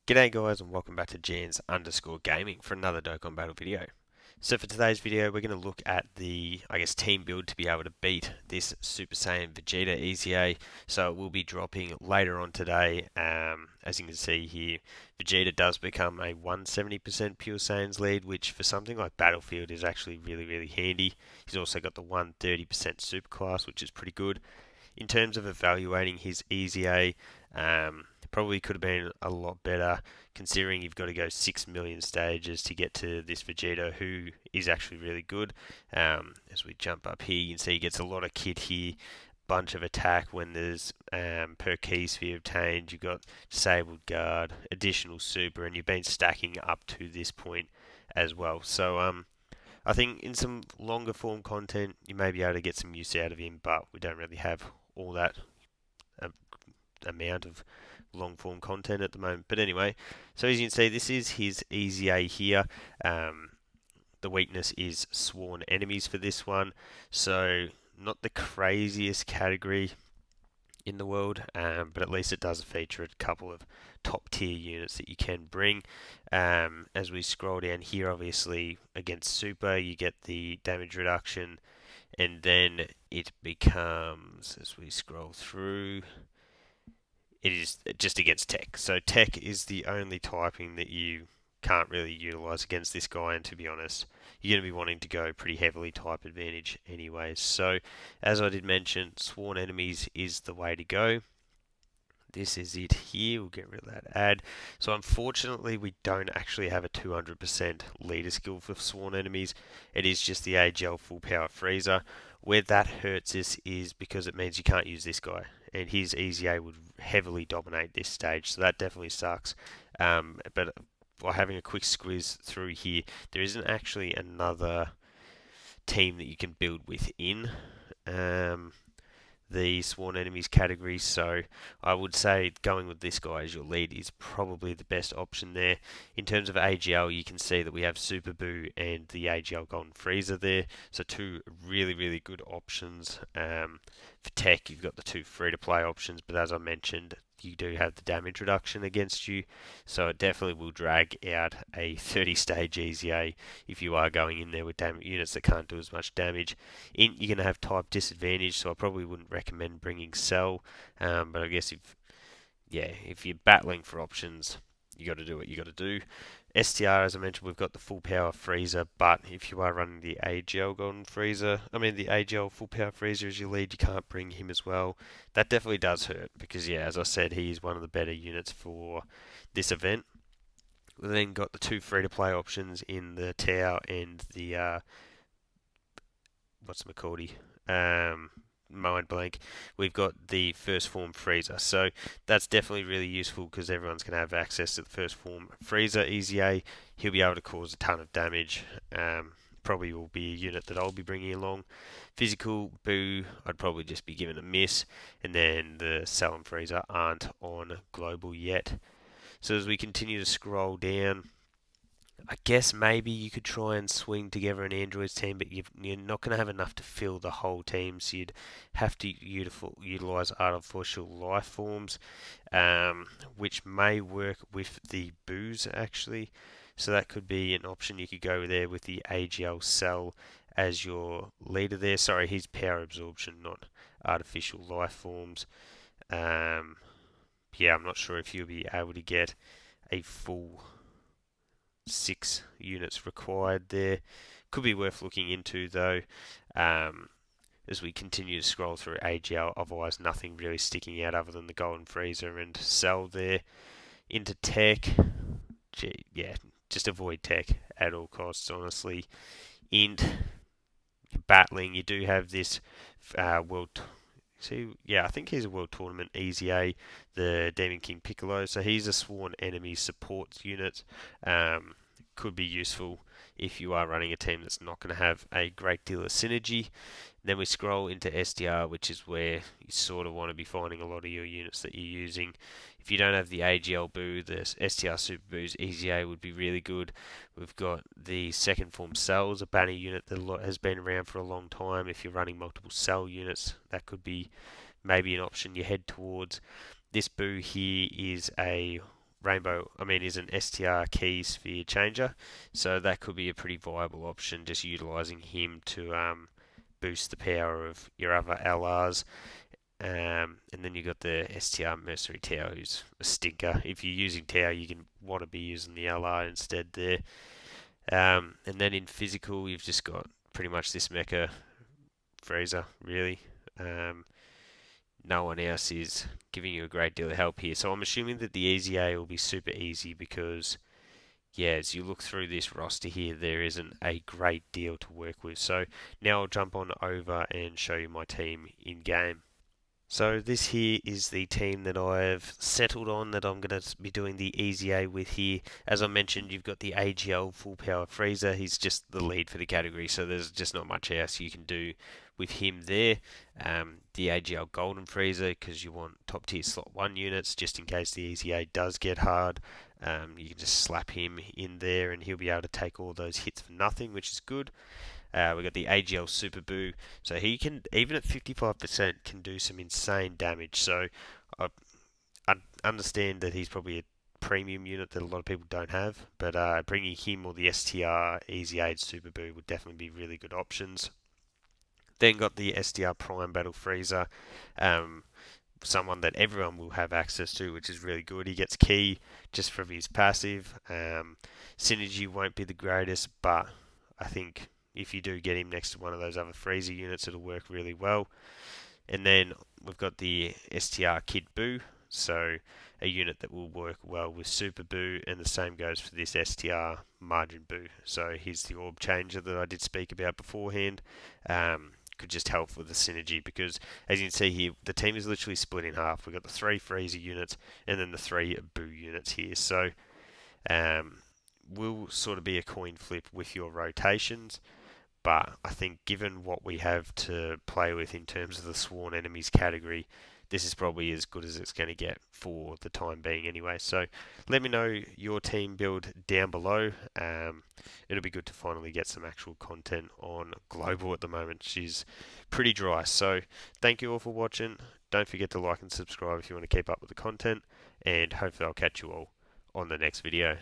G'day guys and welcome back to Jans_Gaming for another Dokkan Battle video. So for today's video we're going to look at the, team build to be able to beat this Super Saiyan Vegeta EZA. So it will be dropping later on today. As you can see here, Vegeta does become a 170% Pure Saiyans lead, which for something like Battlefield is actually really handy. He's also got the 130% Superclass, which is pretty good. In terms of evaluating his EZA, probably could have been a lot better considering you've got to go 6 million stages to get to this Vegeta, who is actually really good. As we jump up here, you can see he gets a lot of kit here, bunch of attack when there's per key sphere obtained. You've got disabled guard, additional super, and you've been stacking up to this point as well. So I think in some longer form content, you may be able to get some use out of him, but we don't really have all that amount of long form content at the moment. But anyway, so as you can see, this is his EZA here. The weakness is sworn enemies for this one, so not the craziest category in the world, but at least it does feature a couple of top tier units that you can bring. As we scroll down here, obviously against Super you get the damage reduction, and then it becomes, as we scroll through, it is just against Tech. So Tech is the only typing that you can't really utilize against this guy, and to be honest, you're going to be wanting to go pretty heavily type advantage anyways. So as I did mention, sworn enemies is the way to go. This is it here. We'll get rid of that ad. So unfortunately we don't actually have a 200% leader skill for sworn enemies. It is just the AGL full power freezer. Where that hurts us is because it means you can't use this guy, and his EZA would heavily dominate this stage, so that definitely sucks. But by having a quick squeeze through here, there isn't actually another team that you can build within the sworn enemies category, so I would say going with this guy as your lead is probably the best option there. In terms of AGL, you can see that we have Super Boo and the AGL Golden Freezer there, so two really good options. For Tech, you've got the two free-to-play options, but as I mentioned, you do have the damage reduction against you, so it definitely will drag out a 30-stage EZA if you are going in there with units that can't do as much damage. You're going to have type disadvantage, so I probably wouldn't recommend bringing Cell, but I guess if you're battling for options, you got to do what you got to do. STR, as I mentioned, we've got the full power freezer, but if you are running the AGL golden freezer, the AGL full power freezer as your lead, you can't bring him as well. That definitely does hurt because, yeah, as I said, he's one of the better units for this event. We've then got the two free-to-play options in the Tau and the mind blank. We've got the first form freezer, so that's definitely really useful because everyone's going to have access to the first form freezer EZA. He'll be able to cause a ton of damage. Probably will be a unit that I'll be bringing along. Physical Boo, I'd probably just be giving a miss, and then the Cell and Freezer aren't on global yet. So as we continue to scroll down, I guess maybe you could try and swing together an Androids team, but you're not going to have enough to fill the whole team, so you'd have to utilize artificial life forms, which may work with the Boos actually. So that could be an option. You could go there with the AGL Cell as your leader there. Sorry, he's power absorption, not artificial life forms. Yeah, I'm not sure if you'll be able to get a full 6 units required there. Could be worth looking into though, as we continue to scroll through AGL. Otherwise, nothing really sticking out other than the Golden Freezer and Cell there. Into Tech, yeah, just avoid Tech at all costs, honestly. Int battling, you do have this world. I think he's a World Tournament EZA, the Demon King Piccolo. So he's a sworn enemy support unit. Could be useful if you are running a team that's not going to have a great deal of synergy. Then we scroll into SDR, which is where you sort of want to be finding a lot of your units that you're using. If you don't have the AGL Boo, the STR Super Boo's EZA would be really good. We've got the second form Cells, a banner unit that has been around for a long time. If you're running multiple Cell units, that could be maybe an option you head towards. This Boo here is a is an STR key sphere changer, so that could be a pretty viable option, just utilizing him to boost the power of your other LRs. And then you got the STR Mercenary Tower, who's a stinker. If you're using Tower, you can want to be using the LR instead there. And then in physical, you've just got pretty much this Mecha Frieza, really. No one else is giving you a great deal of help here. So I'm assuming that the EZA will be super easy because, yeah, as you look through this roster here, there isn't a great deal to work with. So now I'll jump on over and show you my team in game. So this here is the team that I've settled on that I'm going to be doing the EZA with here. As I mentioned, you've got the AGL Full Power Frieza. He's just the lead for the category, so there's just not much else you can do with him there. The AGL Golden Frieza, because you want top tier slot 1 units, just in case the EZA does get hard. You can just slap him in there and he'll be able to take all those hits for nothing, which is good. We've got the AGL Super Boo, so he can, even at 55%, can do some insane damage. So I understand that he's probably a premium unit that a lot of people don't have, but bringing him or the STR Easy Aid Super Boo would definitely be really good options. Then got the STR Prime Battle Frieza, someone that everyone will have access to, which is really good. He gets key just from his passive. Synergy won't be the greatest, but I think if you do get him next to one of those other Frieza units, it'll work really well. And then we've got the STR Kid Boo, so a unit that will work well with Super Boo, and the same goes for this STR Margin Boo. So here's the orb changer that I did speak about beforehand. Could just help with the synergy because, as you can see here, the team is literally split in half. We've got the 3 Frieza units and then the 3 Boo units here. So will sort of be a coin flip with your rotations. But I think given what we have to play with in terms of the Sworn Enemies category, this is probably as good as it's going to get for the time being anyway. So let me know your team build down below. It'll be good to finally get some actual content on Global at the moment. She's pretty dry. So thank you all for watching. Don't forget to like and subscribe if you want to keep up with the content. And hopefully I'll catch you all on the next video.